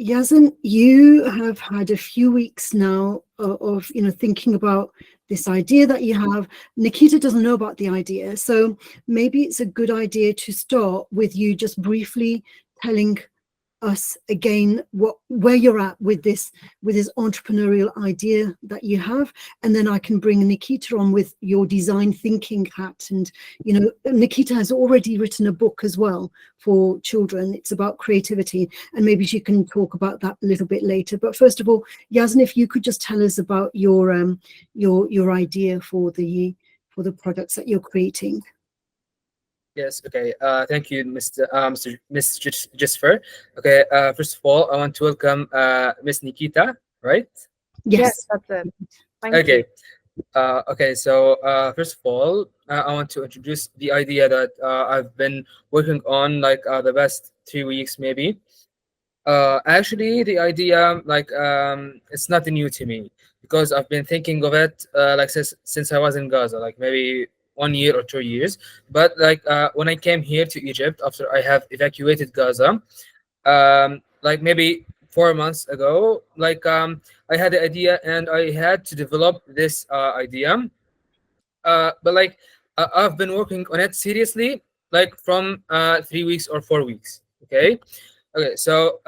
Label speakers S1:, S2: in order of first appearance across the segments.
S1: Yasin, you have had a few weeks now of thinking about this idea that you have. Nikita doesn't know about the idea, so maybe it's a good idea to start with you just briefly telling us again where you're at with this entrepreneurial idea that you have, and then I can bring Nikita on with your design thinking hat. And Nikita has already written a book as well for children. It's about creativity, and maybe she can talk about that a little bit later. But first of all, Yasin, if you could just tell us about your idea for the products that you're creating.
S2: Yes. Okay. Thank you, Mr. Jesvir. Okay. First of all, I want to welcome Miss Nikita. Right?
S1: Yes,
S3: that's it. Thank
S2: Okay.
S3: you.
S2: Okay. So first of all, I want to introduce the idea that I've been working on like the past 3 weeks maybe. Actually, the idea it's not new to me because I've been thinking of it like since I was in Gaza, like maybe 1 year or 2 years. But like when I came here to Egypt after I have evacuated Gaza, like maybe 4 months ago, like I had the idea and I had to develop this idea. But like I've been working on it seriously, like from 3 weeks or 4 weeks. Okay. Okay, so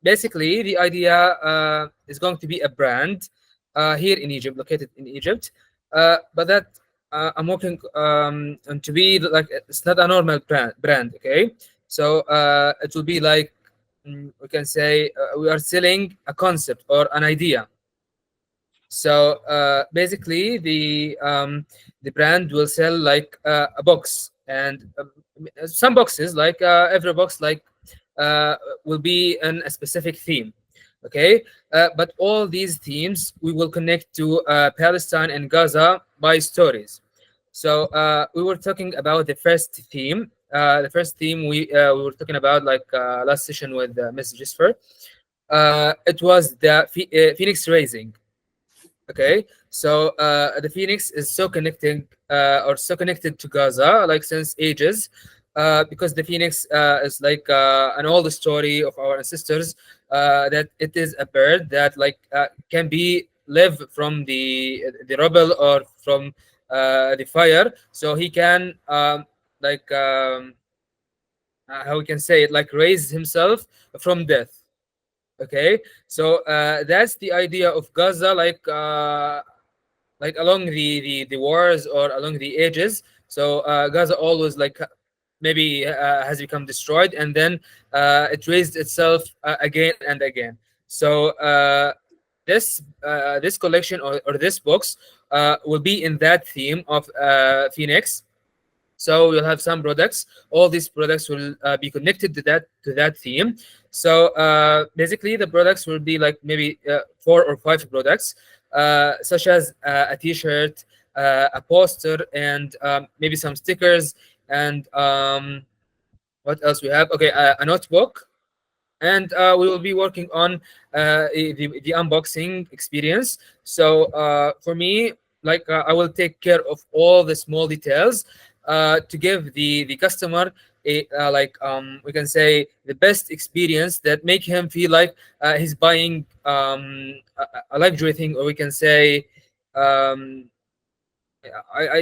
S2: basically, the idea is going to be a brand here in Egypt, located in Egypt, but that I'm working on to be like it's not a normal brand. Okay, so it will be like we can say we are selling a concept or an idea. So basically, the brand will sell like a box and some boxes, like every box, like will be in a specific theme. Okay, but all these themes we will connect to Palestine and Gaza by stories. So we were talking about the first theme. The first theme we were talking about like last session with Ms. Jesvir. It was the phoenix raising. Okay, so the phoenix is so connecting or so connected to Gaza like since ages, because the phoenix is like an old story of our ancestors, that it is a bird that like can be live from the rubble or from the fire, so he can like how we can say it, like raise himself from death. Okay, so that's the idea of Gaza, like along the wars or along the ages. So Gaza always like maybe has become destroyed, and then it raised itself again and again. So this collection or this box will be in that theme of Phoenix. So we'll have some products. All these products will be connected to that theme. So basically, the products will be like maybe 4 or 5 products, such as a T-shirt, a poster, and maybe some stickers, and what else we have? Okay, a notebook, and we will be working on the unboxing experience. So for me, like I will take care of all the small details to give the customer a like we can say the best experience that make him feel like he's buying a luxury thing, or we can say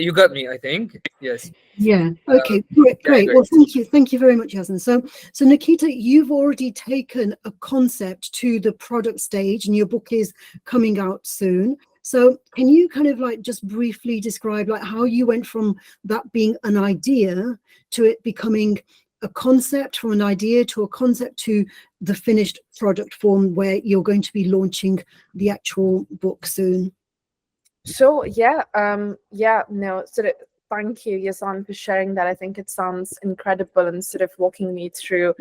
S2: you got me, I think. Yes.
S1: Yeah. Okay. Great.
S2: Yeah,
S1: Great.
S2: great.
S1: Well, thank you very much, Yasin. So Nikita, you've already taken a concept to the product stage, and your book is coming out soon. So can you kind of like just briefly describe like how you went from that being an idea to it becoming a concept, from an idea to a concept to the finished product form where you're going to be launching the actual book soon?
S3: So no, sort of thank you, Yasan, for sharing that. I think it sounds incredible and sort of walking me through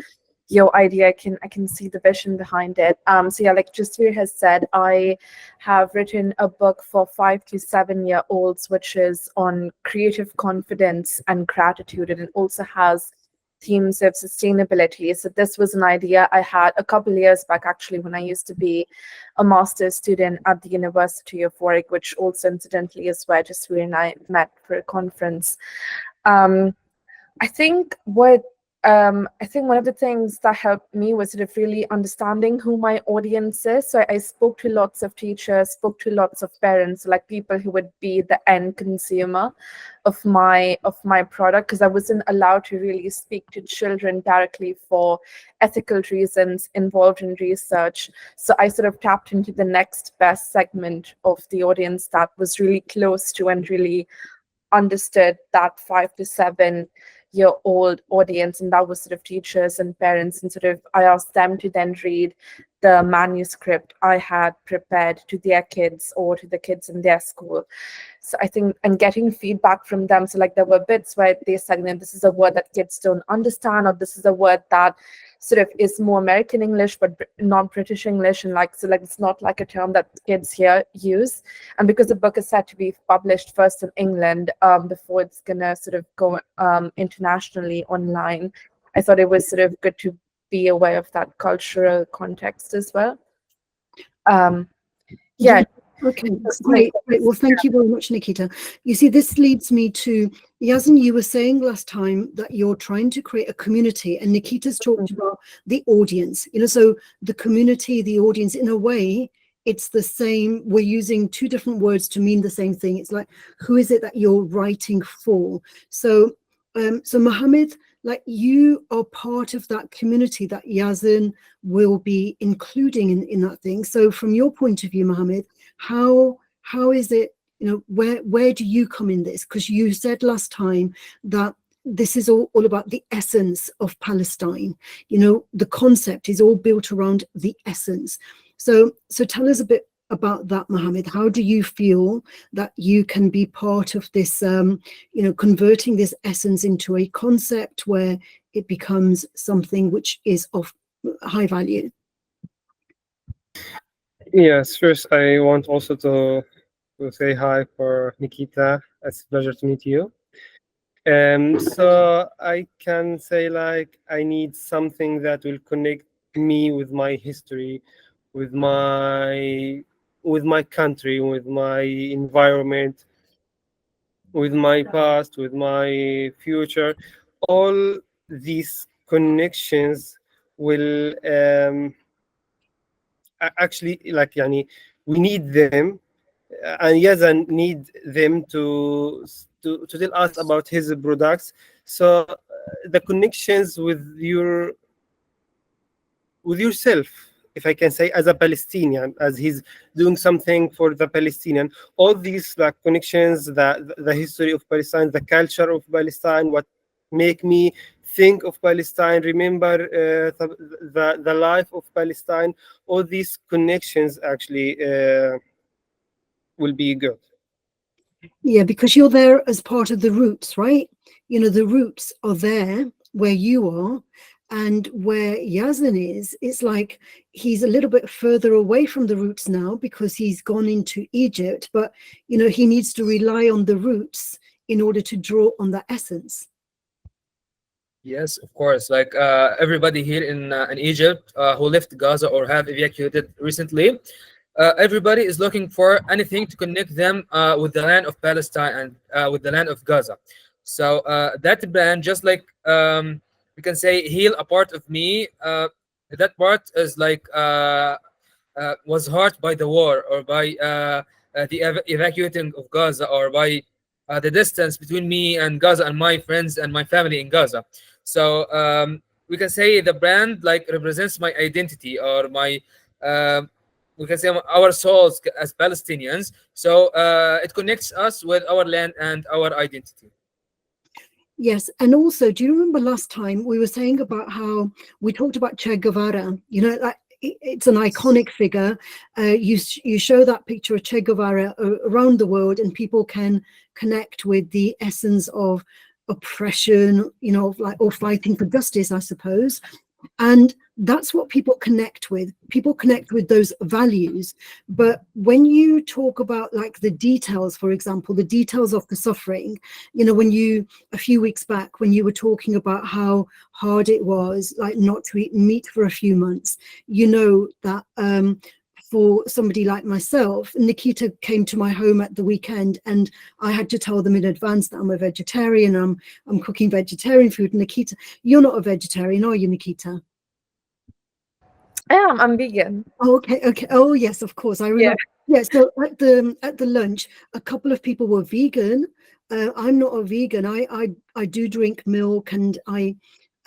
S3: your idea. I can see the vision behind it. So yeah, like Jasveer has said, I have written a book for 5 to 7 year olds, which is on creative confidence and gratitude, and it also has themes of sustainability. So this was an idea I had a couple of years back, actually, when I used to be a master's student at the University of Warwick, which also incidentally is where Jasveer and I met for a conference. I think what I think one of the things that helped me was sort of really understanding who my audience is. So I spoke to lots of teachers, spoke to lots of parents, like people who would be the end consumer of my product, because I wasn't allowed to really speak to children directly for ethical reasons involved in research. So I sort of tapped into the next best segment of the audience that was really close to and really understood that 5 to 7 year old audience, and that was sort of teachers and parents, and sort of I asked them to then read the manuscript I had prepared to their kids or to the kids in their school. So I think, and getting feedback from them, so like there were bits where they said, this is a word that kids don't understand, or this is a word that sort of is more American English but not British English, and like, so like it's not like a term that kids here use. And because the book is set to be published first in England before it's gonna sort of go internationally online, I thought it was sort of good to be aware of that cultural context as well. Yeah.
S1: Okay, great. Well, thank you very much, Nikita. You see, this leads me to, Yazin, you were saying last time that you're trying to create a community, and Nikita's talked about the audience, so the community, the audience, in a way, it's the same. We're using two different words to mean the same thing. It's like, who is it that you're writing for? So Mohammed, like, you are part of that community that Yazin will be including in that thing. So from your point of view, Mohammed, how is it, where do you come in this? Because you said last time that this is all about the essence of Palestine. The concept is all built around the essence. So tell us a bit about that, Mohammed. How do you feel that you can be part of this, converting this essence into a concept where it becomes something which is of high value?
S4: Yes, first I want also to say hi for Nikita. It's a pleasure to meet you. So I can say, like, I need something that will connect me with my history, with my country, with my environment, with my past, with my future. All these connections will actually, like, yani, we need them, and Yazan need them to tell us about his products. So the connections with yourself, if I can say, as a Palestinian, as he's doing something for the Palestinian, all these like connections, the history of Palestine, the culture of Palestine, what make me think of Palestine, remember the life of Palestine, all these connections actually will be good.
S1: Yeah, because you're there as part of the roots, right? The roots are there where you are, and where Yazin is, it's like he's a little bit further away from the roots now because he's gone into Egypt, but he needs to rely on the roots in order to draw on that essence.
S2: Yes, of course. Like everybody here in Egypt who left Gaza or have evacuated recently, everybody is looking for anything to connect them with the land of Palestine and with the land of Gaza. So that brand, just like we can say, heal a part of me. That part is like was hurt by the war, or by the evacuating of Gaza, or by the distance between me and Gaza and my friends and my family in Gaza. So we can say the brand like represents my identity, or my we can say our souls as Palestinians. So it connects us with our land and our identity.
S1: Yes, and also, do you remember last time we were saying about how we talked about Che Guevara? Like, it's an iconic figure. You show that picture of Che Guevara around the world, and people can connect with the essence of oppression, like, or fighting for justice, I suppose. And that's what people connect with. People connect with those values. But when you talk about, like, the details, for example, the details of the suffering, when you, a few weeks back, when you were talking about how hard it was, like, not to eat meat for a few months, that for somebody like myself, Nikita came to my home at the weekend and I had to tell them in advance that I'm a vegetarian. I'm cooking vegetarian food. Nikita, you're not a vegetarian, are you, Nikita?
S3: I'm vegan.
S1: Oh, okay. Oh, yes, of course. I remember. Yeah. So at the lunch, a couple of people were vegan. I'm not a vegan. I do drink milk and I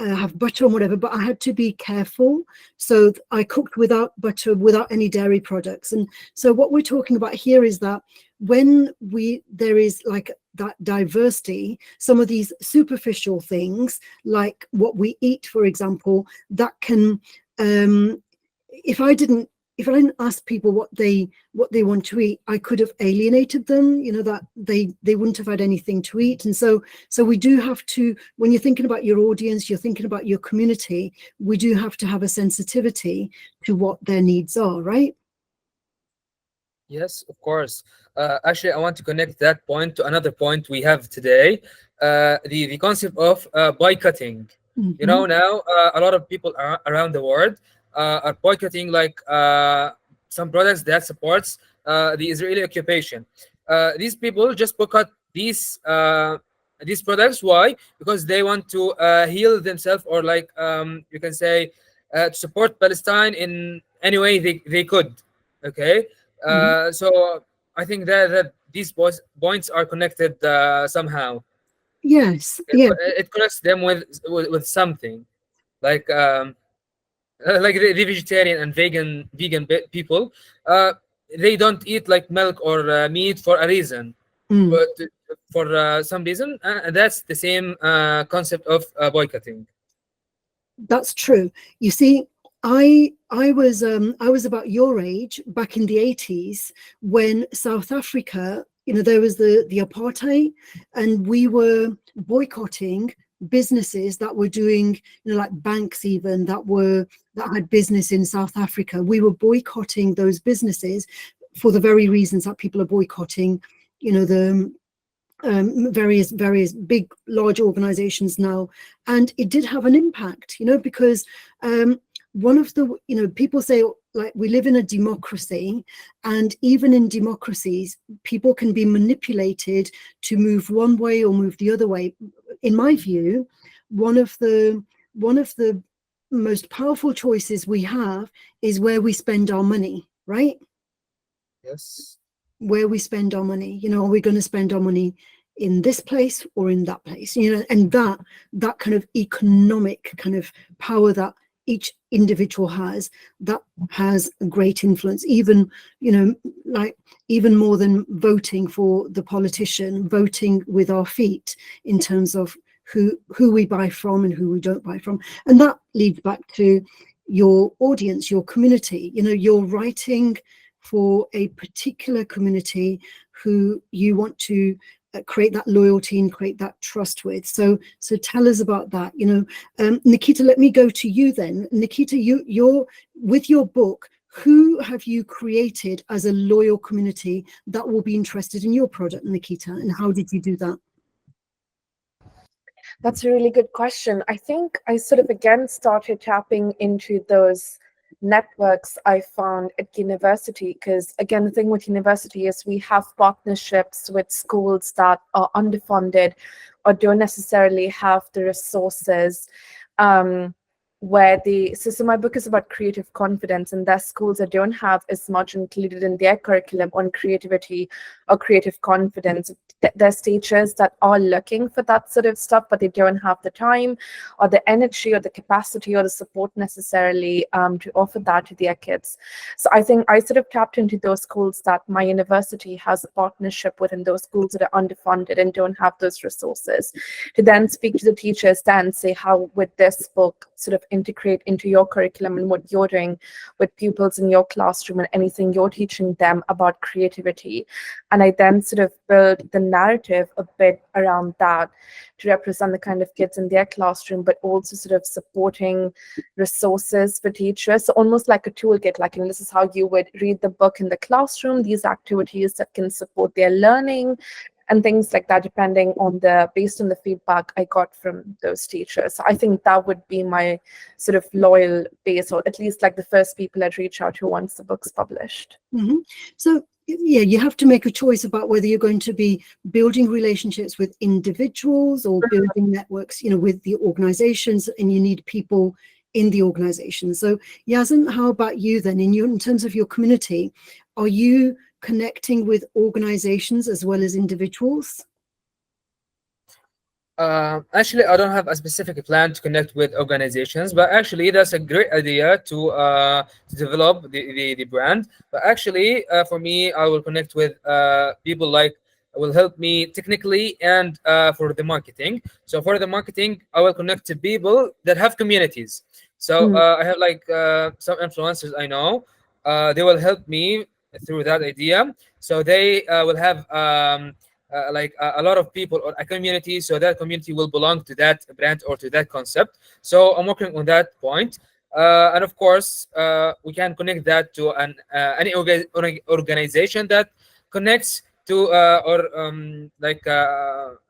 S1: have butter and whatever, but I had to be careful. So I cooked without butter, without any dairy products. And so what we're talking about here is that when there is like that diversity, some of these superficial things, like what we eat, for example, that can, if I didn't ask people what they want to eat, I could have alienated them, that they wouldn't have had anything to eat. And so we do have to, when you're thinking about your audience, you're thinking about your community, we do have to have a sensitivity to what their needs are, right?
S2: Yes, of course. Actually, I want to connect that point to another point we have today, the concept of boycotting.
S1: Mm-hmm.
S2: Now a lot of people around the world are boycotting like some products that supports the Israeli occupation. These people just boycott these products. Why? Because they want to heal themselves, or like you can say to support Palestine in any way they could. Okay. So I think that these points are connected somehow.
S1: Yes. Yeah.
S2: It connects them with something like the vegetarian and vegan people. They don't eat like milk or meat for a reason, but for some reason, that's the same concept of boycotting.
S1: That's true. You see, I was about your age back in the 80s when South Africa, there was the apartheid, and we were boycotting businesses that were doing, like banks even that had business in South Africa. We were boycotting those businesses for the very reasons that people are boycotting, the various big large organizations now. And it did have an impact, because one of the, people say, like, we live in a democracy, and even in democracies people can be manipulated to move one way or move the other way. In my view, one of the most powerful choices we have is where we spend our money, right?
S2: Yes.
S1: Where we spend our money, are we going to spend our money in this place or in that place? And that kind of economic kind of power that each individual has, that has a great influence, even like even more than voting for the politician, voting with our feet in terms of who we buy from and who we don't buy from. And that leads back to your audience, your community. You're writing for a particular community who you want to create that loyalty and create that trust with. So tell us about that. Nikita, let me go to you then. Nikita, you're with your book, who have you created as a loyal community that will be interested in your product, Nikita, and how did you do that?
S3: That's a really good question. I think I sort of again started tapping into those networks I found at university, because again, the thing with university is we have partnerships with schools that are underfunded or don't necessarily have the resources so my book is about creative confidence, and there's schools that don't have as much included in their curriculum on creativity or creative confidence. There's teachers that are looking for that sort of stuff, but they don't have the time or the energy or the capacity or the support necessarily to offer that to their kids. So I think I sort of tapped into those schools that my university has a partnership with, and those schools that are underfunded and don't have those resources, to then speak to the teachers then say, how would this book sort of integrate into your curriculum and what you're doing with pupils in your classroom and anything you're teaching them about creativity. And I then sort of build the narrative a bit around that to represent the kind of kids in their classroom, but also sort of supporting resources for teachers. So almost like a toolkit, like, this is how you would read the book in the classroom, these activities that can support their learning, and things like that, depending on based on the feedback I got from those teachers. So I think that would be my sort of loyal base, or at least like the first people I'd reach out to once the book's published.
S1: So yeah, you have to make a choice about whether you're going to be building relationships with individuals or building networks, with the organizations, and you need people in the organization. So Yazan, how about you then? In terms of your community, are you connecting with organizations as well as individuals?
S2: Actually, I don't have a specific plan to connect with organizations, but actually that's a great idea to develop the brand. But actually, for me, I will connect with people like will help me technically and for the marketing. So for the marketing, I will connect to people that have communities. So I have like some influencers I know. They will help me through that idea. So they will have like a lot of people or a community, so that community will belong to that brand or to that concept. So I'm working on that point, and of course we can connect that to any organization that connects to or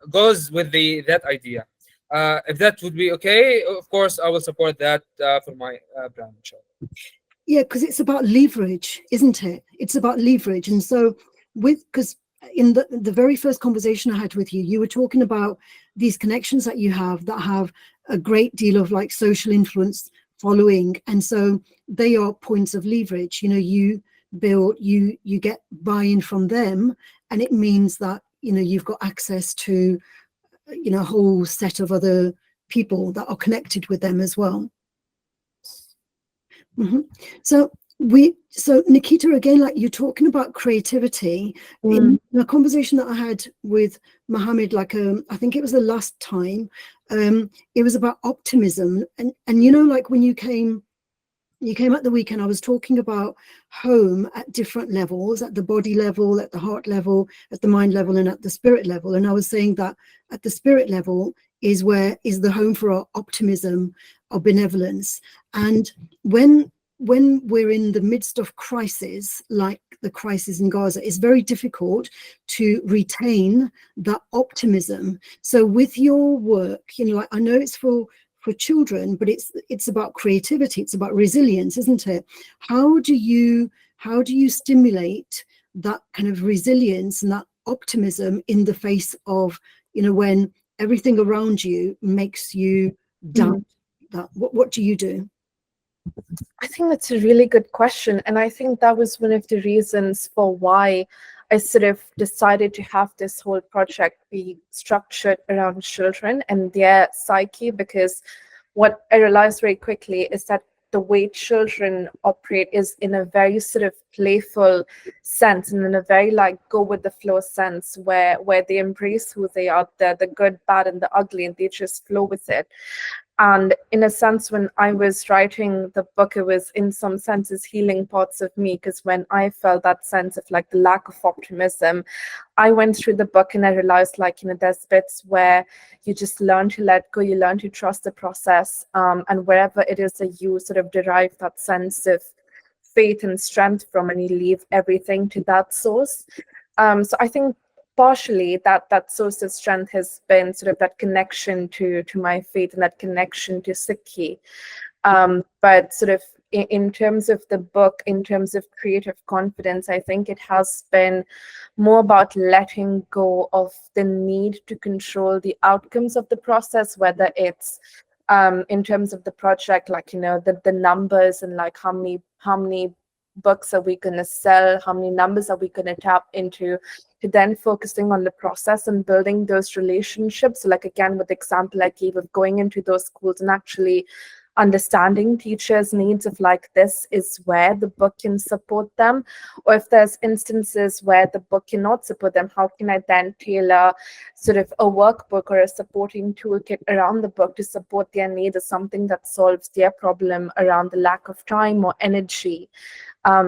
S2: goes with that idea. If that would be okay, of course I will support that for my brand.
S1: Yeah, because it's about leverage, isn't it? It's about leverage. And so because in the very first conversation I had with you, you were talking about these connections that you have that have a great deal of like social influence following. And so they are points of leverage. You build, you get buy-in from them, and it means that, you've got access to, a whole set of other people that are connected with them as well. So Nikita, again, like you're talking about creativity in a conversation that I had with Mohammed, like I think it was the last time, it was about optimism, and like when you came at the weekend, I was talking about home at different levels, at the body level, at the heart level, at the mind level, and at the spirit level. And I was saying that at the spirit level is the home for our optimism, our benevolence. And when we're in the midst of crisis, like the crisis in Gaza, it's very difficult to retain that optimism. So with your work, like I know it's for children, but it's about creativity, it's about resilience, isn't it? How do you stimulate that kind of resilience and that optimism in the face of, when everything around you makes you doubt that? What do you do?
S3: I think that's a really good question. And I think that was one of the reasons for why I sort of decided to have this whole project be structured around children and their psyche, because what I realized very quickly is that the way children operate is in a very sort of playful sense, and in a very like go with the flow sense where they embrace who they are, the good, bad, and the ugly, and they just flow with it. And in a sense, when I was writing the book, it was in some senses healing parts of me, because when I felt that sense of like the lack of optimism, I went through the book and I realized like, there's bits where you just learn to let go, you learn to trust the process, and wherever it is that you sort of derive that sense of faith and strength from, and you leave everything to that source. So I think partially that source of strength has been sort of that connection to my faith and that connection to Sikhi. But sort of in terms of the book, in terms of creative confidence, I think it has been more about letting go of the need to control the outcomes of the process, whether it's in terms of the project, like, the numbers and like how many books are we going to sell, how many numbers are we going to tap into, to then focusing on the process and building those relationships. So like, again, with the example I gave of going into those schools and actually understanding teachers' needs of like, this is where the book can support them, or if there's instances where the book cannot support them, how can I then tailor sort of a workbook or a supporting toolkit around the book to support their needs, or something that solves their problem around the lack of time or energy.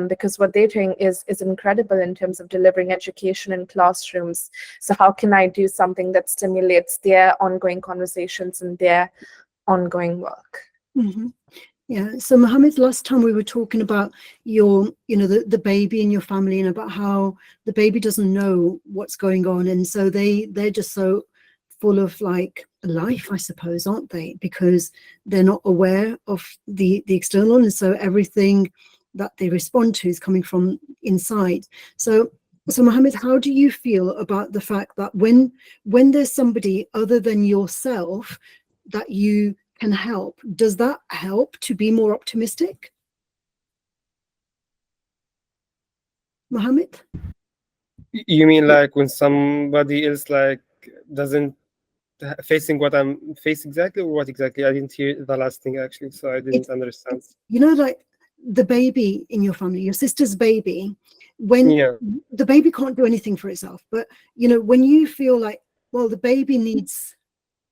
S3: Because what they're doing is incredible in terms of delivering education in classrooms. So how can I do something that stimulates their ongoing conversations and their ongoing work?
S1: Yeah. So Mohammed, last time we were talking about your, the baby in your family, and about how the baby doesn't know what's going on, and so they're just so full of like life, I suppose, aren't they? Because they're not aware of the external, and so everything that they respond to is coming from inside. So Mohammed, how do you feel about the fact that when there's somebody other than yourself that you can help, does that help to be more optimistic? Mohammed?
S4: You mean like when somebody else like doesn't facing what I'm facing exactly, or what exactly? I didn't hear the last thing actually, so I didn't understand.
S1: Like the baby in your family, your sister's baby, when
S4: Yeah.
S1: the baby can't do anything for itself, but when you feel like, well, the baby needs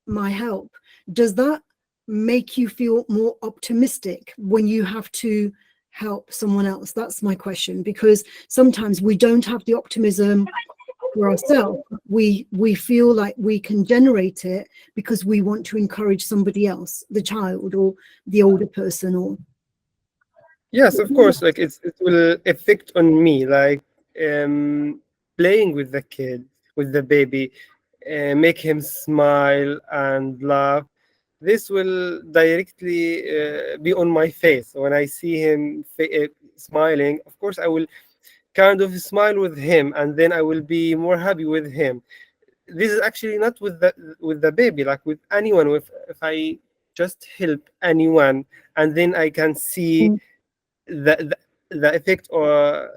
S1: my help, does that make you feel more optimistic when you have to help someone else? That's my question, because sometimes we don't have the optimism for ourselves. We feel like we can generate it because we want to encourage somebody else, the child or the older person. Or
S4: Yes, of course. Like it will affect on me, like playing with the kid, with the baby, make him smile and laugh. This will directly be on my face when I see him smiling. Of course, I will kind of smile with him, and then I will be more happy with him. This is actually not with the baby, like with anyone. If I just help anyone, and then I can see the effect, or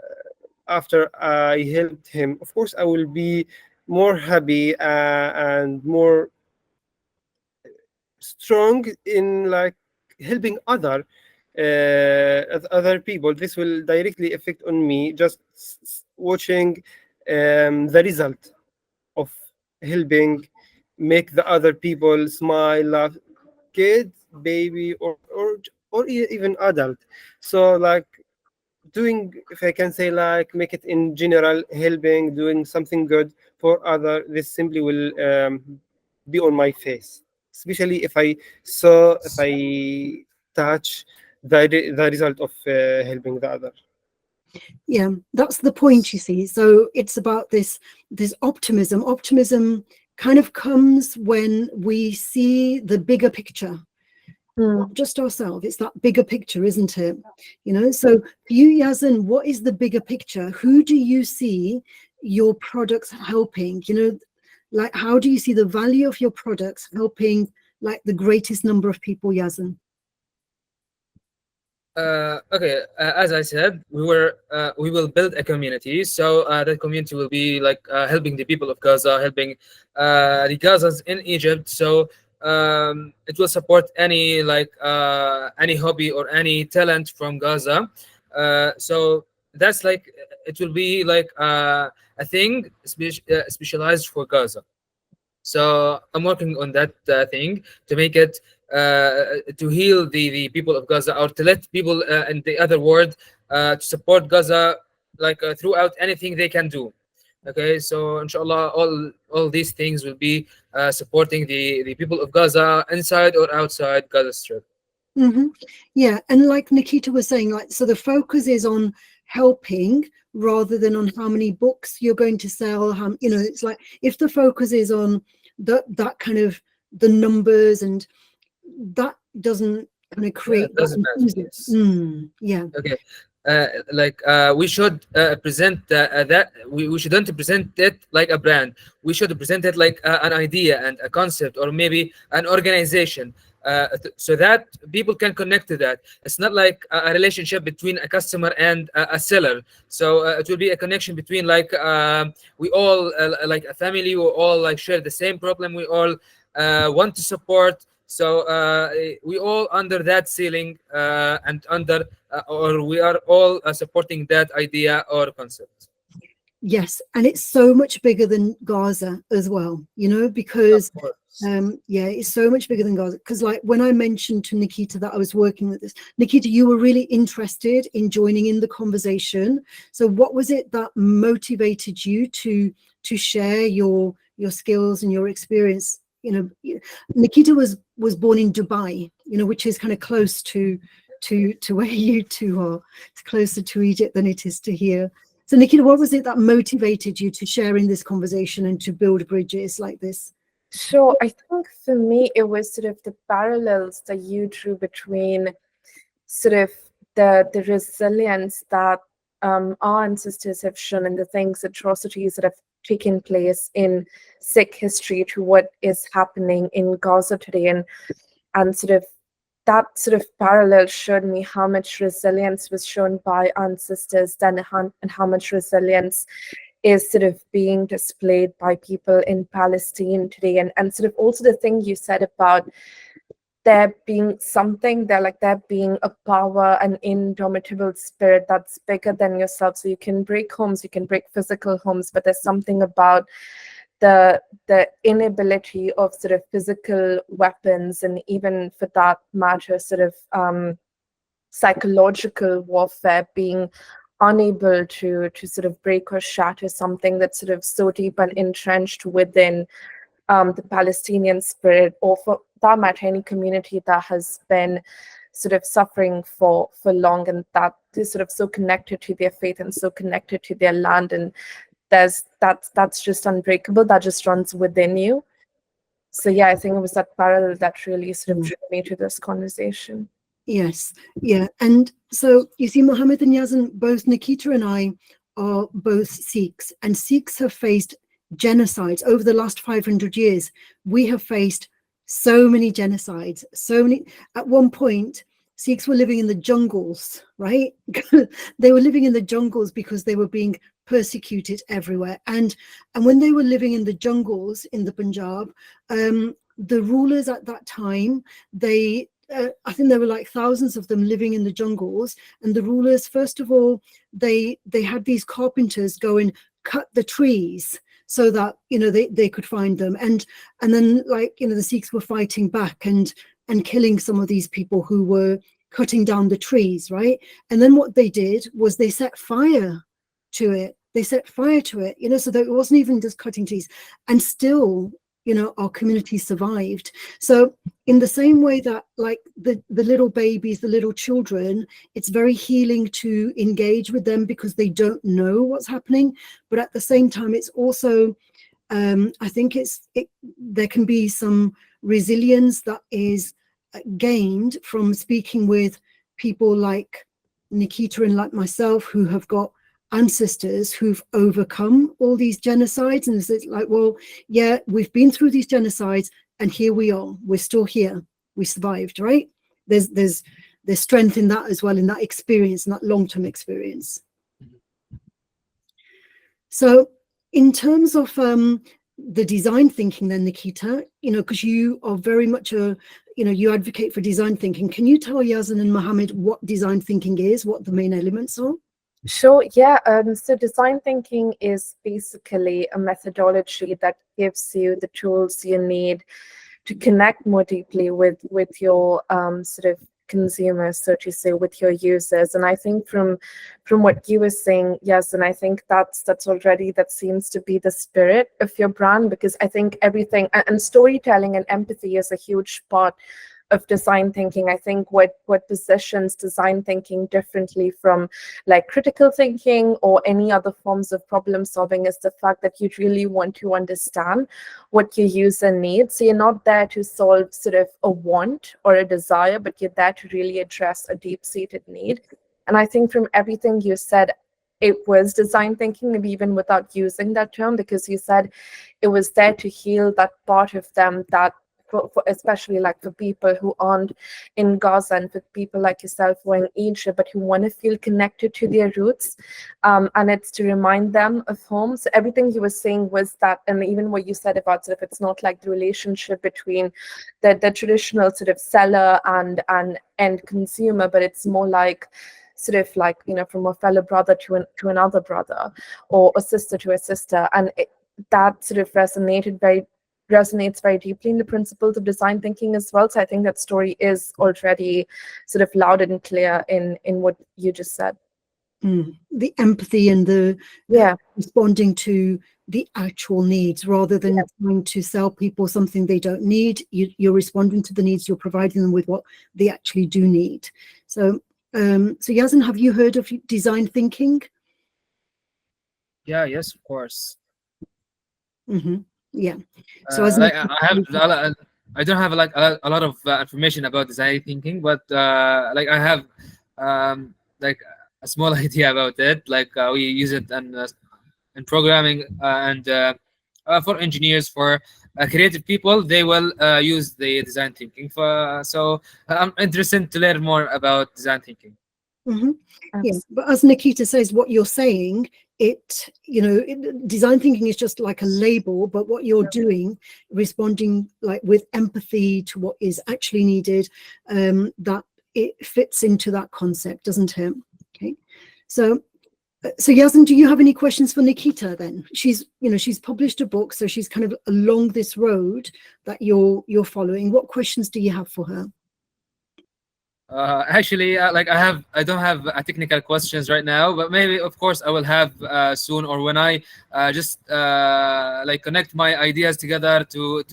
S4: after I helped him, of course I will be more happy and more strong in like helping other people. This will directly affect on me, just watching the result of helping make the other people smile, laugh, kids, baby, or even adult. So like doing, if I can say, like make it in general, helping, doing something good for other, this simply will be on my face, especially if I touch the result of helping the other.
S1: yeah, that's the point, you see. So it's about this optimism. Optimism kind of comes when we see the bigger picture, not just ourselves. It's that bigger picture, isn't it? So for you, Yazan, what is the bigger picture? Who do you see your products helping? Like, how do you see the value of your products helping like the greatest number of people, Yazan?
S2: Okay, as I said, we will build a community. So that community will be like helping the people of Gaza, helping the Gazans in Egypt. So it will support any hobby or any talent from Gaza. So that's like, it will be like a thing specialized for Gaza. So I'm working on that thing to make it to heal the people of Gaza, or to let people in the other world to support Gaza, like throughout anything they can do. Okay, so inshallah, all these things will be supporting the people of Gaza inside or outside Gaza Strip.
S1: Mm-hmm. Yeah, and like Nikita was saying, like, so the focus is on helping rather than on how many books you're going to sell. It's like, if the focus is on that kind of the numbers, and that doesn't kind of create
S2: Yeah, doesn't matter. Yes.
S1: Yeah.
S2: Okay. We should present that we shouldn't present it like a brand. We should present it like an idea and a concept, or maybe an organization, so that people can connect to that. It's not like a relationship between a customer and a seller. So it will be a connection between like we all like a family. We all like share the same problem. We all want to support. So we all under that ceiling and under or we are all supporting that idea or concept.
S1: Yes, and it's so much bigger than Gaza as well, because
S2: Of course.
S1: yeah, it's so much bigger than Gaza. Because like when I mentioned to Nikita that I was working with this, Nikita, you were really interested in joining in the conversation. So what was it that motivated you to share your skills and your experience? Nikita was born in Dubai, which is kind of close to to where you two are. It's closer to Egypt than it is to here. So Nikita, what was it that motivated you to share in this conversation and to build bridges like this?
S3: So I think for me, it was sort of the parallels that you drew between sort of the resilience that our ancestors have shown and the things, atrocities that have taken place in Sikh history to what is happening in Gaza today. And sort of that sort of parallel showed me how much resilience was shown by ancestors then and how much resilience is sort of being displayed by people in Palestine today. And sort of also the thing you said about there being something there, like there being a power, an indomitable spirit that's bigger than yourself. So you can break homes, you can break physical homes, but there's something about the inability of sort of physical weapons, and even for that matter, sort of psychological warfare, being unable to sort of break or shatter something that's sort of so deep and entrenched within the Palestinian spirit, or for that matter, any community that has been sort of suffering for long, and that is sort of so connected to their faith and so connected to their land, and that's just unbreakable. That just runs within you. So yeah, I think it was that parallel that really sort of drew me to this conversation.
S1: Yes, yeah. And so you see, Mohammed and Yazan, both Nikita and I are both Sikhs, and Sikhs have faced genocides over the last 500 years. We have faced so many genocides, so many. At one point, Sikhs were living in the jungles, right? They were living in the jungles because they were being persecuted everywhere. And when they were living in the jungles in the Punjab, the rulers at that time, I think there were like thousands of them living in the jungles, and the rulers, first of all, they had these carpenters go and cut the trees so that, you know, they could find them, and then, like, you know, the Sikhs were fighting back and killing some of these people who were cutting down the trees, right? And then what they did was they set fire to it. They set fire to it, you know, so that it wasn't even just cutting trees, and still, you know, our community survived. So in the same way that, like, the little babies, the little children, it's very healing to engage with them because they don't know what's happening. But at the same time, it's also, I think there can be some resilience that is gained from speaking with people like Nikita and like myself, who have got ancestors who've overcome all these genocides. And it's like, well, yeah, we've been through these genocides, and here we are, we're still here, we survived, right? There's strength in that as well, in that experience, in that long-term experience. So in terms of the design thinking then, Nikita, you know, because you are very much you advocate for design thinking. Can you tell Yazan and Mohammed what design thinking is, what the main elements are?
S3: Sure, yeah. So design thinking is basically a methodology that gives you the tools you need to connect more deeply with your sort of consumers, so to say, with your users. And I think from what you were saying, yes, and I think that's already, that seems to be the spirit of your brand, because I think everything, and storytelling and empathy is a huge part of design thinking. I think what positions design thinking differently from like critical thinking or any other forms of problem solving is the fact that you really want to understand what your user needs. So you're not there to solve sort of a want or a desire, but you're there to really address a deep-seated need. And I think from everything you said, it was design thinking, maybe even without using that term, because you said it was there to heal that part of them that, for especially like for people who aren't in Gaza, and for people like yourself who are in Egypt but who want to feel connected to their roots, and it's to remind them of home. So everything you were saying was that, and even what you said about sort of, it's not like the relationship between the traditional sort of seller and end consumer, but it's more like sort of like, you know, from a fellow brother to another brother, or a sister to a sister, and that sort of resonates very deeply in the principles of design thinking as well. So I think that story is already sort of loud and clear in what you just said.
S1: The empathy and the responding to the actual needs, rather than trying to sell people something they don't need. You're responding to the needs, you're providing them with what they actually do need. So, so Yazan, have you heard of design thinking?
S2: Yeah, yes, of course.
S1: Yeah. So as
S2: Like I have, I don't have like a lot of information about design thinking, but like I have like a small idea about it. Like we use it in programming and for engineers, for creative people, they will use the design thinking. For so I'm interested to learn more about design thinking.
S1: Yeah, but as Nikita says, what you're saying, design thinking is just like a label, but what you're doing, responding like with empathy to what is actually needed, that it fits into that concept, doesn't it? Okay, so Yazan, do you have any questions for Nikita then? She's published a book, so she's kind of along this road that you're following. What questions do you have for her?
S2: Actually, like I don't have technical questions right now, but maybe, of course, I will have soon, or when I just like connect my ideas together to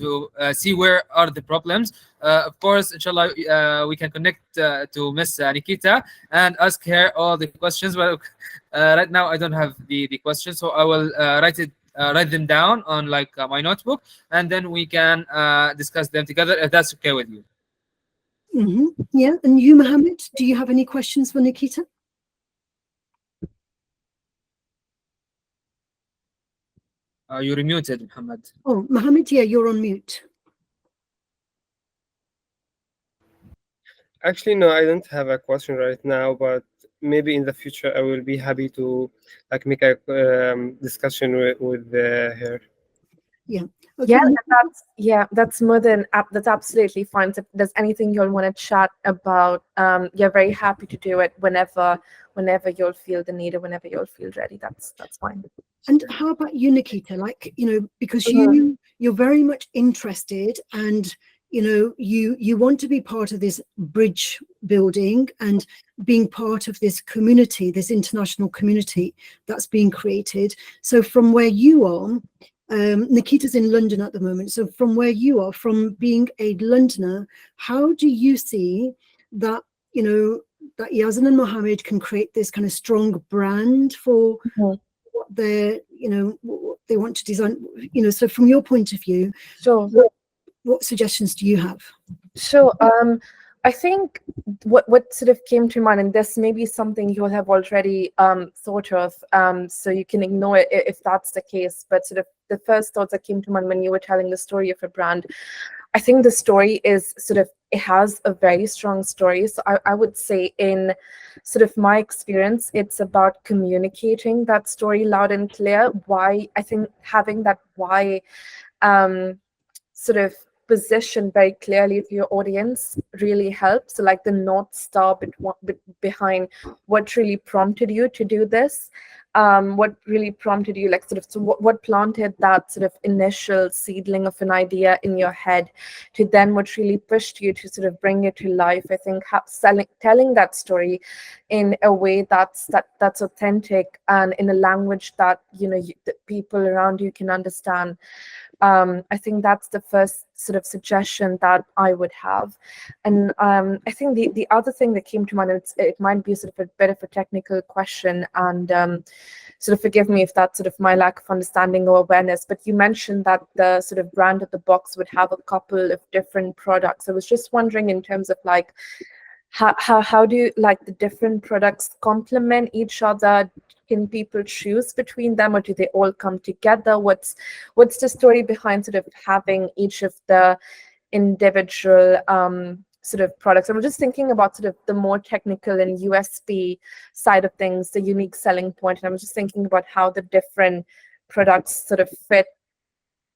S2: see where are the problems. Of course, inshallah, we can connect to Miss Nikita and ask her all the questions. But right now, I don't have the questions, so I will write them down on like my notebook, and then we can discuss them together if that's okay with you.
S1: Yeah, and you, Mohammed, do you have any questions for Nikita?
S2: You're muted, Muhammad.
S1: Oh, Mohammed, yeah, you're on mute.
S4: Actually, no, I don't have a question right now, but maybe in the future I will be happy to like make a discussion with her.
S1: Yeah. Okay.
S3: That's more than that's absolutely fine. So if there's anything you'll want to chat about, you're very happy to do it whenever you'll feel the need or whenever you'll feel ready. That's fine.
S1: And how about you, Nikita? Like, because you're very much interested, and you want to be part of this bridge building and being part of this community, this international community that's being created. So from where you are, Nikita's in London at the moment. So from where you are, from being a Londoner, how do you see that, that Yazan and Mohammed can create this kind of strong brand for what they're, what they want to design, so from your point of view,
S3: sure.
S1: What suggestions do you have?
S3: So I think what sort of came to mind, and this may be something you have already thought of, so you can ignore it if that's the case, but sort of the first thoughts that came to mind when you were telling the story of a brand, I think the story is it has a very strong story. So I would say, in sort of my experience, it's about communicating that story loud and clear. Why, I think having that why sort of position very clearly to your audience really helps. So like the North Star behind what really prompted you to do this, what really prompted you, like sort of, so what planted that sort of initial seedling of an idea in your head to then what really pushed you to sort of bring it to life. I think telling that story in a way that's authentic and in a language that the people around you can understand. I think that's the first sort of suggestion that I would have. And I think the other thing that came to mind, it might be sort of a bit of a technical question, and sort of forgive me if that's sort of my lack of understanding or awareness, but you mentioned that the sort of brand of the box would have a couple of different products. I was just wondering, in terms of like, how do you like the different products complement each other? Can people choose between them, or do they all come together? What's the story behind sort of having each of the individual sort of products? I'm just thinking about sort of the more technical and USP side of things, the unique selling point. And I'm just thinking about how the different products sort of fit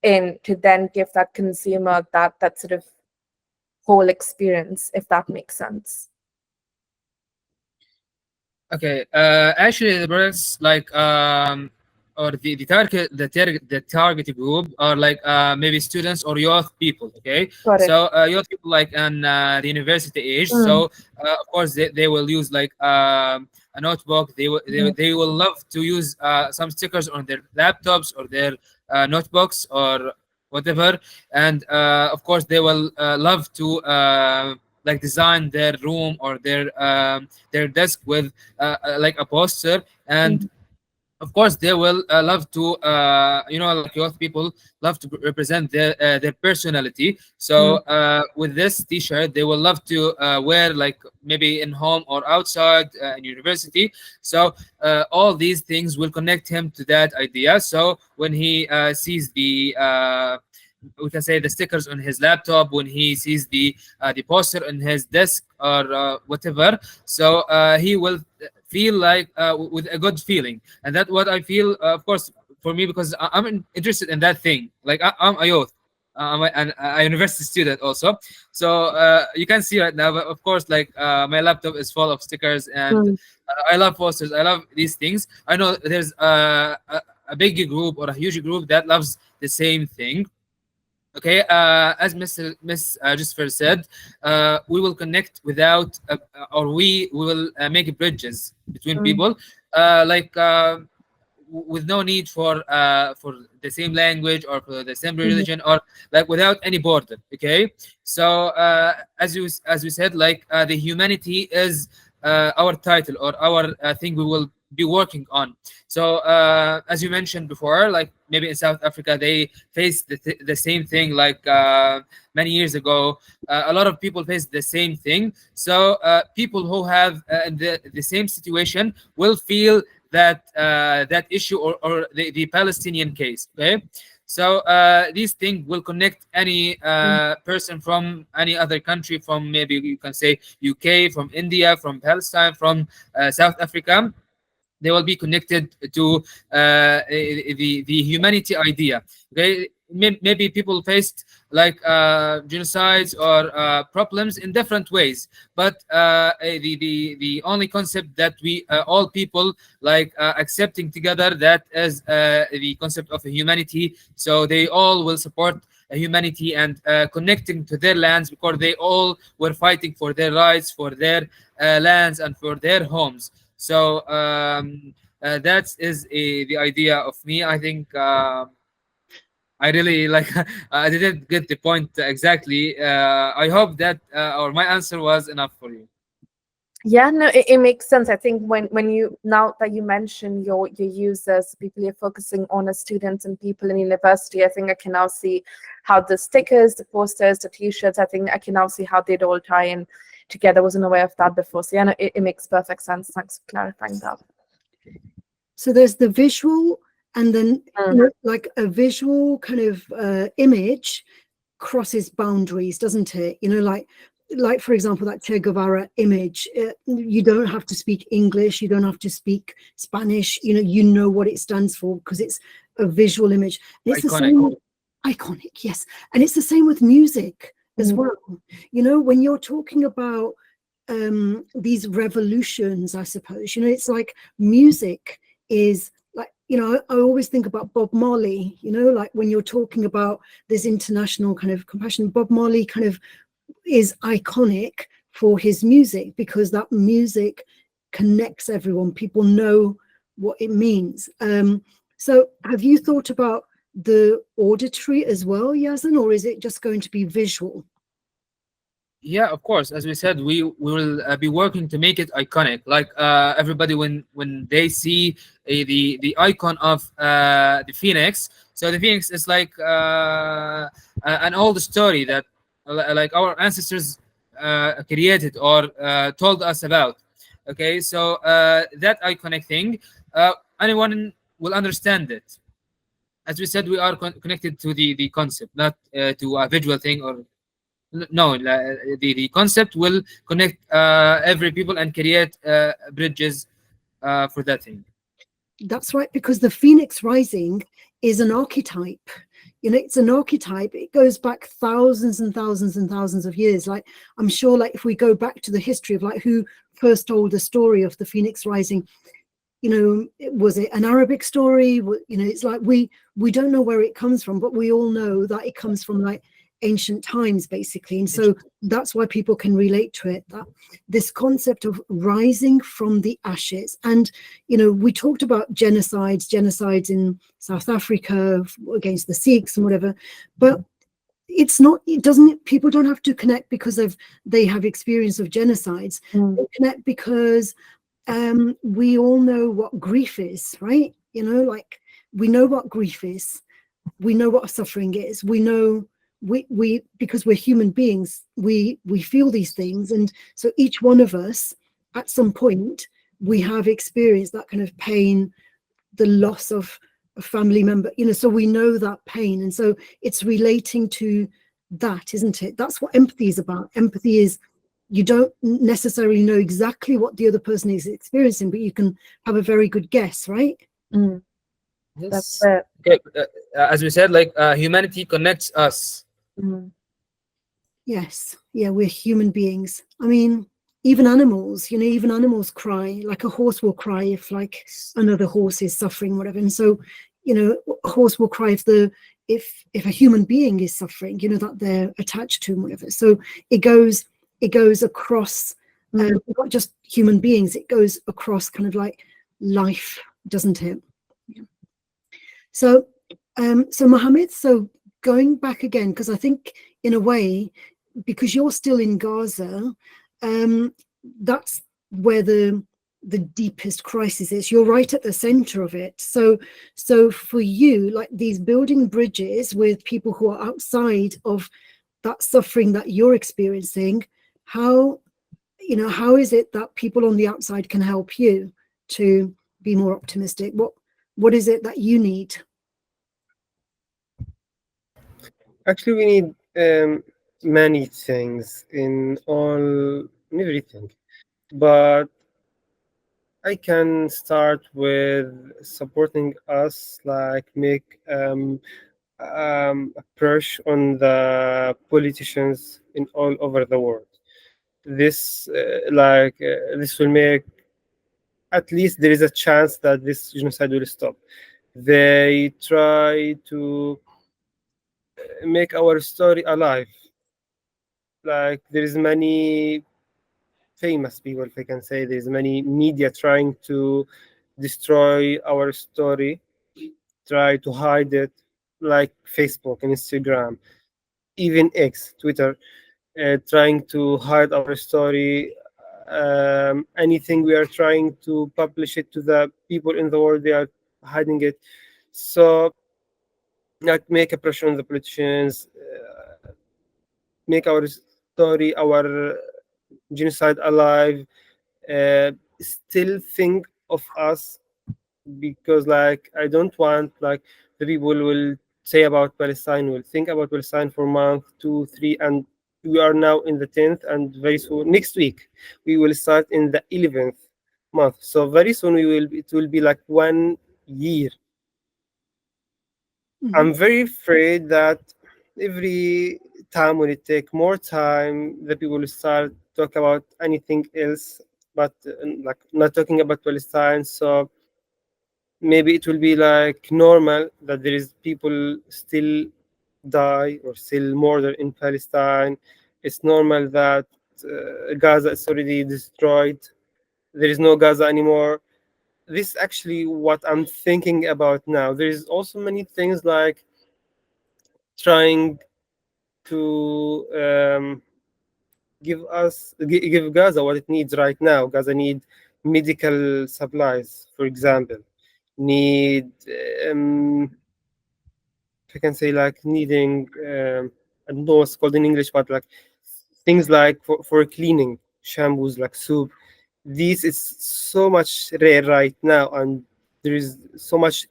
S3: in to then give that consumer that sort of whole experience, if that makes sense.
S2: Okay. Actually, the products like or the target group are like maybe students or youth people. Okay. So youth people like in the university age. So of course they will use like a notebook. They will love to use some stickers on their laptops or their notebooks or whatever, and of course they will love to like design their room or their desk with like a poster. And of course they will love to like youth people love to represent their personality. So with this t-shirt they will love to wear, like maybe in home or outside in university. So all these things will connect him to that idea. So when he sees the we can say the stickers on his laptop, when he sees the poster on his desk or whatever, so he will feel like with a good feeling. And that's what I feel, of course, for me, because I'm interested in that thing. Like I'm a youth, a university student also. So you can see right now, but of course, like my laptop is full of stickers, and I love posters, I love these things. I know there's a big group or a huge group that loves the same thing. Okay, as Miss Jesvir said, we will connect without, or we will make bridges between people, like with no need for the same language or for the same religion, or like without any border. Okay, so as we said, like the humanity is our title or our thing we will be working on. So as you mentioned before, like maybe in South Africa they faced the same thing, like many years ago. A lot of people face the same thing. So people who have the same situation will feel that that issue, or the Palestinian case. Okay, so these things will connect any person from any other country, from maybe you can say UK, from India, from Palestine, from South Africa. They will be connected to the humanity idea. Okay, maybe people faced like genocides or problems in different ways, but the only concept that we all people like accepting together, that is the concept of humanity. So they all will support humanity and connecting to their lands, because they all were fighting for their rights, for their lands, and for their homes. So that is the idea of me. I think I really like I didn't get the point exactly. I hope that or my answer was enough for you.
S3: Yeah, no, it makes sense. I think when you, now that you mention your users, people you're focusing on as students and people in university, I think I can now see how the stickers, the posters, the t-shirts, I think I can now see how they'd all tie in together. I wasn't aware of that before. So yeah, no, it makes perfect sense. Thanks for clarifying that.
S1: So there's the visual, and then like a visual kind of image crosses boundaries, doesn't it? Like for example, that Che Guevara image, you don't have to speak English, you don't have to speak Spanish, you know what it stands for because it's a visual image. And it's
S2: Iconic.
S1: Iconic, yes. And it's the same with music as well. When you're talking about these revolutions, I suppose, it's like music is like, I always think about Bob Marley, like when you're talking about this international kind of compassion, Bob Marley kind of is iconic for his music because that music connects everyone. People know what it means. So have you thought about the auditory as well, Yazan, or is it just going to be visual?
S2: Yeah, of course. As we said, we will be working to make it iconic. Like everybody, when they see the icon of the phoenix. So the phoenix is like an old story that like our ancestors created or told us about. Okay, so that iconic thing, anyone will understand it. As we said, we are connected to the concept, not to a visual thing or. No, the concept will connect every people and create bridges for that thing.
S1: That's right, because the phoenix rising is an archetype. It's an archetype. It goes back thousands and thousands and thousands of years. Like, I'm sure, like, if we go back to the history of like who first told the story of the phoenix rising, was it an Arabic story? It's like we don't know where it comes from, but we all know that it comes from like ancient times, basically. And so that's why people can relate to it, that this concept of rising from the ashes. And we talked about genocides in South Africa against the Sikhs and whatever, but it's not, it doesn't, people don't have to connect because they have experience of genocides. They connect because we all know what grief is, right? You know, like, we know what grief is, we know what suffering is, we know, we because we're human beings, we feel these things. And so each one of us at some point, we have experienced that kind of pain, the loss of a family member, you know, so we know that pain. And so it's relating to that, isn't it? That's what empathy is about. Empathy is, you don't necessarily know exactly what the other person is experiencing, but you can have a very good guess, right?
S3: That's
S2: Yes.
S3: it.
S2: Okay. As we said, like, humanity connects us.
S1: Yes, yeah, we're human beings. I mean, even animals, you know, even animals cry. Like a horse will cry if like another horse is suffering, whatever. And so, you know, a horse will cry if a human being is suffering, you know, that they're attached to and whatever. So it goes across, not just human beings, it goes across kind of like life, doesn't it? Yeah. So Mohammed, so going back again, because I think in a way, because you're still in Gaza, that's where the deepest crisis is. You're right at the center of it. So for you, like these building bridges with people who are outside of that suffering that you're experiencing, how is it that people on the outside can help you to be more optimistic? What is it that you need?
S4: Actually, we need many things in everything, but I can start with supporting us, like make a push on the politicians in all over the world. This will make, at least there is a chance that this genocide will stop. They try to make our story alive. Like there is many famous people, if I can say, there's many media trying to destroy our story, try to hide it, like Facebook and Instagram, even X, Twitter, trying to hide our story. Anything we are trying to publish it to the people in the world, they are hiding it. So, like, make a pressure on the politicians, make our story, our genocide alive. Still think of us, because like I don't want like the people will say about Palestine, will think about Palestine for a month, 2, 3, and we are now in the 10th, and very soon next week we will start in the 11th month. So very soon it will be like 1 year. I'm very afraid that every time when it take more time, the people will start talk about anything else, but like not talking about Palestine. So maybe it will be like normal that there is people still die or still murder in Palestine. It's normal that Gaza is already destroyed. There is no Gaza anymore. This is actually what I'm thinking about now. There is also many things like trying to give Gaza what it needs right now. Gaza need medical supplies, for example. Need if I can say like needing I don't know what's called in English, but like things like for cleaning, shampoos, like soap. This is so much rare right now, and there is so much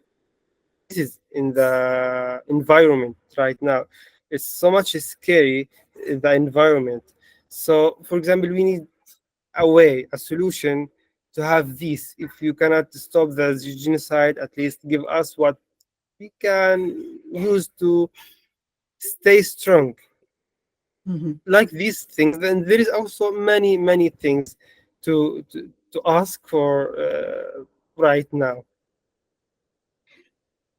S4: disease in the environment right now. It's so much scary, the environment. So, for example, we need a solution to have this. If you cannot stop the genocide, at least give us what we can use to stay strong, like these things. Then there is also many things to ask for right now.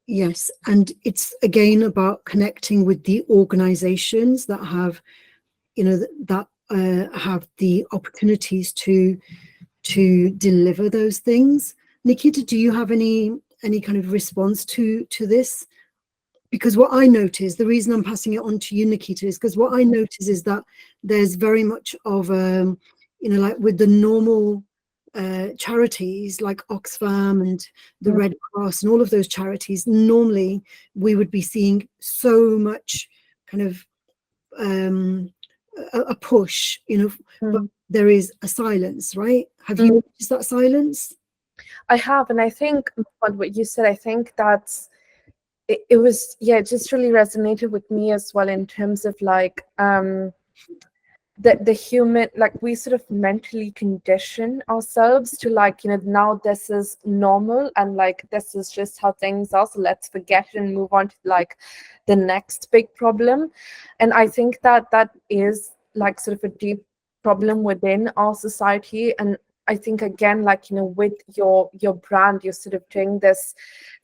S1: Yes, and it's again about connecting with the organizations that have, that have the opportunities to deliver those things. Nikita, do you have any kind of response to this? because what I notice, the reason I'm passing it on to you, Nikita, is because what I notice is that there's very much of like with the normal charities like Oxfam and the Red Cross and all of those charities, normally we would be seeing so much kind of a push, but there is a silence, right? Have you noticed that silence?
S3: I have, and I think what you said, I think that's it was, it just really resonated with me as well, in terms of like the human, like we sort of mentally condition ourselves to like, now this is normal and like this is just how things are, so let's forget it and move on to like the next big problem. And I think that is like sort of a deep problem within our society. And I think again, like, with your brand, you're sort of doing this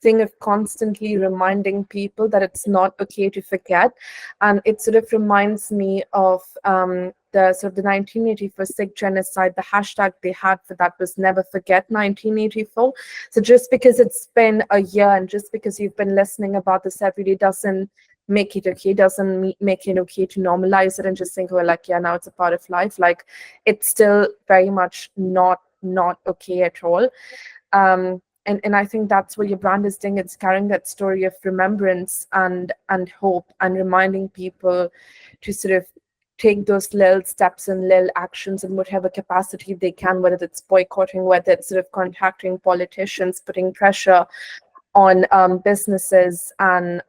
S3: thing of constantly reminding people that it's not okay to forget. And it sort of reminds me of the sort of the 1984 Sikh genocide. The hashtag they had for that was Never Forget 1984. So just because it's been a year and just because you've been listening about this every day doesn't make it okay, doesn't make it okay to normalize it and just think, well, like, yeah, now it's a part of life. Like, it's still very much not okay at all. And I think that's what your brand is doing. It's carrying that story of remembrance and hope, and reminding people to sort of take those little steps and little actions in whatever capacity they can, whether it's boycotting, whether it's sort of contacting politicians, putting pressure on businesses and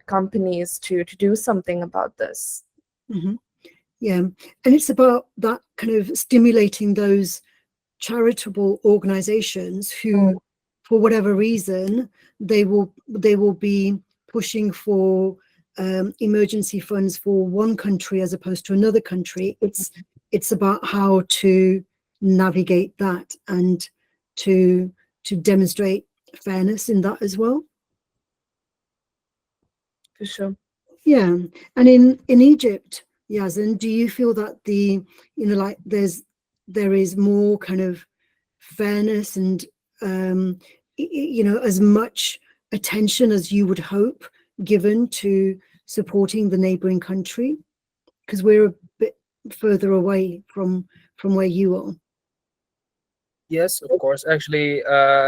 S3: companies to do something about this.
S1: Yeah, and it's about that kind of stimulating those charitable organizations who, for whatever reason, they will be pushing for emergency funds for one country as opposed to another country. It's about how to navigate that and to demonstrate fairness in that as well.
S3: For sure.
S1: Yeah, and in Egypt, Yazan, do you feel that like there is more kind of fairness and as much attention as you would hope given to supporting the neighboring country, because we're a bit further away from where you are?
S2: Yes, of course. Actually,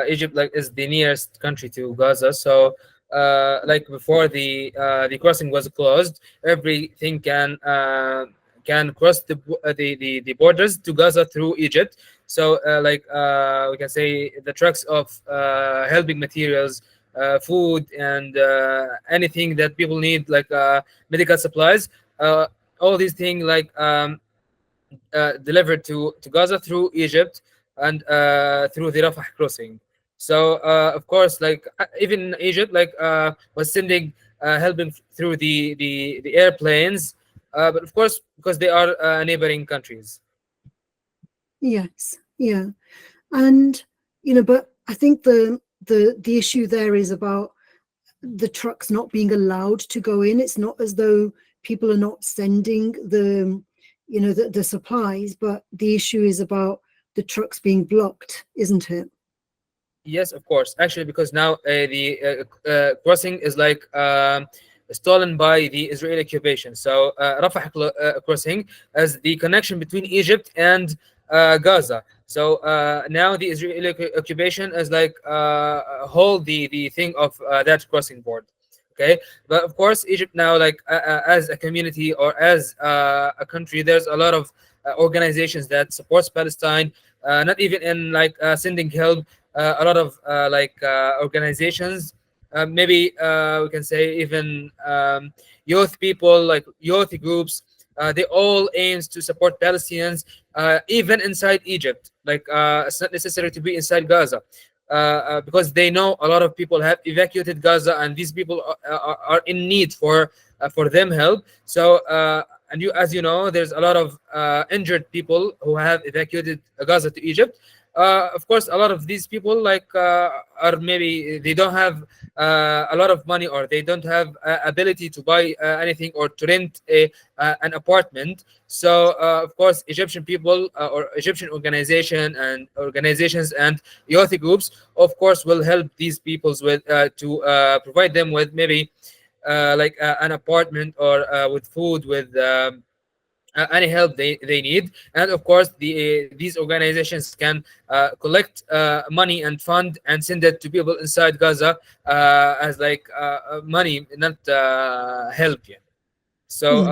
S2: Egypt is the nearest country to Gaza, so before the crossing was closed, everything can cross the borders to Gaza through Egypt. So we can say the trucks of helping materials, food, and anything that people need, like medical supplies, all these things delivered to Gaza through Egypt and through the Rafah crossing. So of course, even Egypt was sending helping through the airplanes, but of course because they are neighboring countries.
S1: Yes, yeah, and but I think the issue there is about the trucks not being allowed to go in. It's not as though people are not sending the supplies, but the issue is about the trucks being blocked, isn't it?
S2: Yes, of course. Actually, because now the crossing is stolen by the Israeli occupation. So Rafah crossing is the connection between Egypt and Gaza. So now the Israeli occupation is hold the thing of that crossing board. Okay, but of course Egypt now, as a community or as a country, there's a lot of organizations that supports Palestine. Not even in sending help. A lot of organizations, maybe we can say even youth people, youth groups, they all aims to support Palestinians, even inside Egypt. It's not necessary to be inside Gaza, because they know a lot of people have evacuated Gaza, and these people are in need for them help. So and as you know, there's a lot of injured people who have evacuated Gaza to Egypt. Of course, a lot of these people are maybe they don't have a lot of money, or they don't have ability to buy anything or to rent an apartment. So of course, Egyptian people or Egyptian organizations and youth groups, of course, will help these peoples with to provide them with maybe like an apartment or with food, with any help they need. And of course these organizations can collect money and fund and send it to people inside Gaza as like money, not help. Yeah. So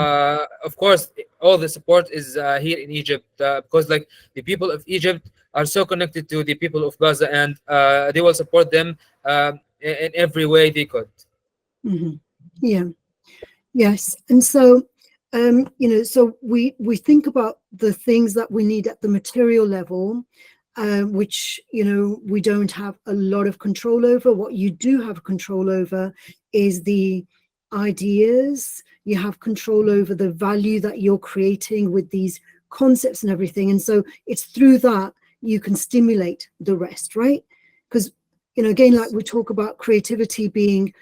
S2: of course all the support is here in Egypt, because like the people of Egypt are so connected to the people of Gaza, and they will support them in every way they could.
S1: Yeah. Yes. And so so we think about the things that we need at the material level, which we don't have a lot of control over. What you do have control over is the ideas. You have control over the value that you're creating with these concepts and everything. And so it's through that you can stimulate the rest, right? Because again, like we talk about creativity being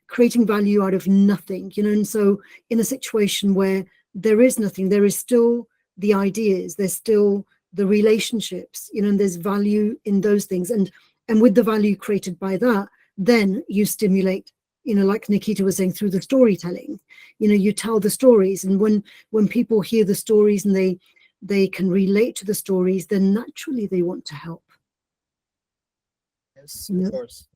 S1: creating value out of nothing, and so in a situation where there is nothing, there is still the ideas, there's still the relationships, and there's value in those things, and with the value created by that, then you stimulate, like Nikita was saying, through the storytelling. You tell the stories, and when people hear the stories and they can relate to the stories, then naturally they want to help.
S2: Yes, of course.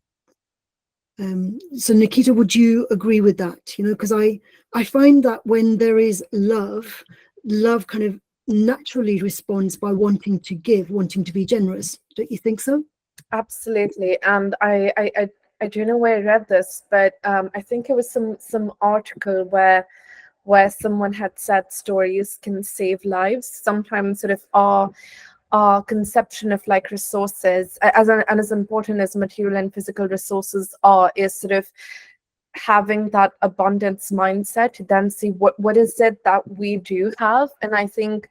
S1: So Nikita, would you agree with that? Because I find that when there is love kind of naturally responds by wanting to give, wanting to be generous. Don't you think so?
S3: Absolutely. And I don't know where I read this, but I think it was some article where someone had said stories can save lives. Sometimes sort of our conception of like resources, as important as material and physical resources are, is sort of having that abundance mindset to then see what is it that we do have. And I think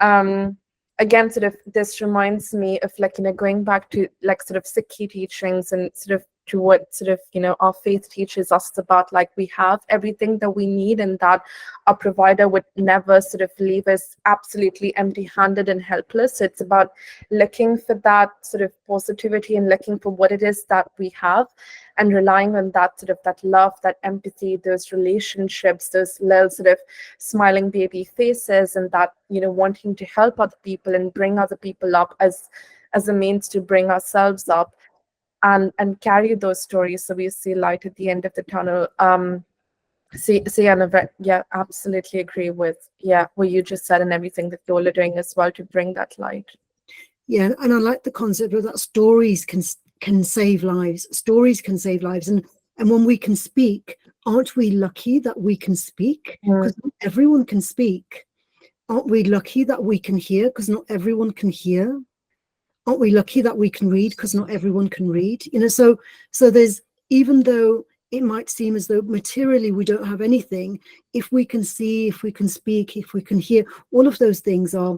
S3: again, sort of this reminds me of like going back to like sort of Sikhi teachings and sort of to what sort of our faith teaches us about, like we have everything that we need, and that our provider would never sort of leave us absolutely empty-handed and helpless. So it's about looking for that sort of positivity and looking for what it is that we have, and relying on that sort of that love, that empathy, those relationships, those little sort of smiling baby faces, and that wanting to help other people and bring other people up as a means to bring ourselves up. And carry those stories so we see light at the end of the tunnel. Yeah, absolutely agree with what you just said and everything that you're doing as well to bring that light.
S1: Yeah, and I like the concept of that stories can save lives. Stories can save lives, and when we can speak, aren't we lucky that we can speak? Because not everyone can speak. Aren't we lucky that we can hear? Because not everyone can hear. Aren't we lucky that we can read? Because not everyone can read. So there's, even though it might seem as though materially we don't have anything, if we can see, if we can speak, if we can hear, all of those things are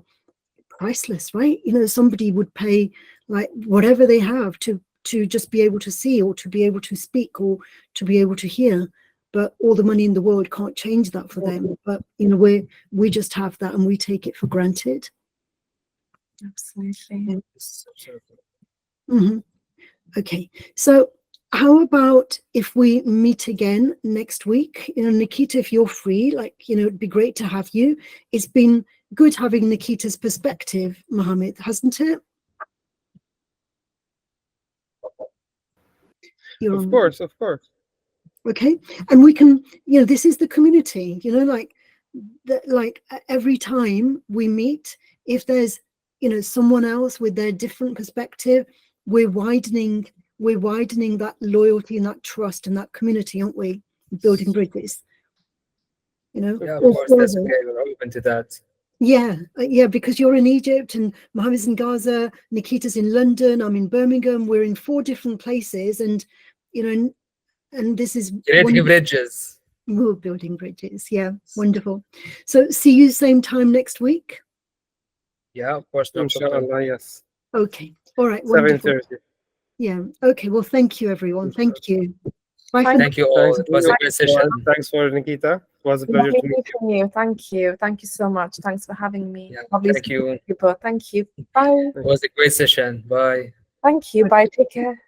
S1: priceless, right? Somebody would pay like whatever they have to just be able to see, or to be able to speak, or to be able to hear. But all the money in the world can't change that for them. But we just have that, and we take it for granted.
S3: Absolutely.
S1: Okay, so how about if we meet again next week? Nikita, if you're free, it'd be great to have you. It's been good having Nikita's perspective, Mohammed, hasn't it?
S4: Of course.
S1: Okay, and we can, this is the community, like every time we meet, if there's someone else with their different perspective, we're widening that loyalty and that trust and that community, aren't we? Building bridges.
S2: Yeah, of course, that's okay. We're open to that.
S1: Yeah, because you're in Egypt and Mohammed's in Gaza, Nikita's in London, I'm in Birmingham. We're in 4 different places, and and this is
S2: creating bridges.
S1: We're building bridges. Yeah, wonderful. So see you same time next week.
S2: Yeah, of course.
S4: Inshallah, yes.
S1: Okay. All right. Wonderful.
S4: 7:30.
S1: Yeah. Okay. Well, thank you, everyone. Thank you. Bye.
S2: Thank you all. It was a great session.
S4: Thanks for Nikita. It was a pleasure to meet
S3: you. Thank you. Thank you so much. Thanks for having me.
S2: Yeah, thank you.
S3: People. Thank you. Bye.
S2: It was a great session. Bye.
S3: Thank you. Bye. Take care.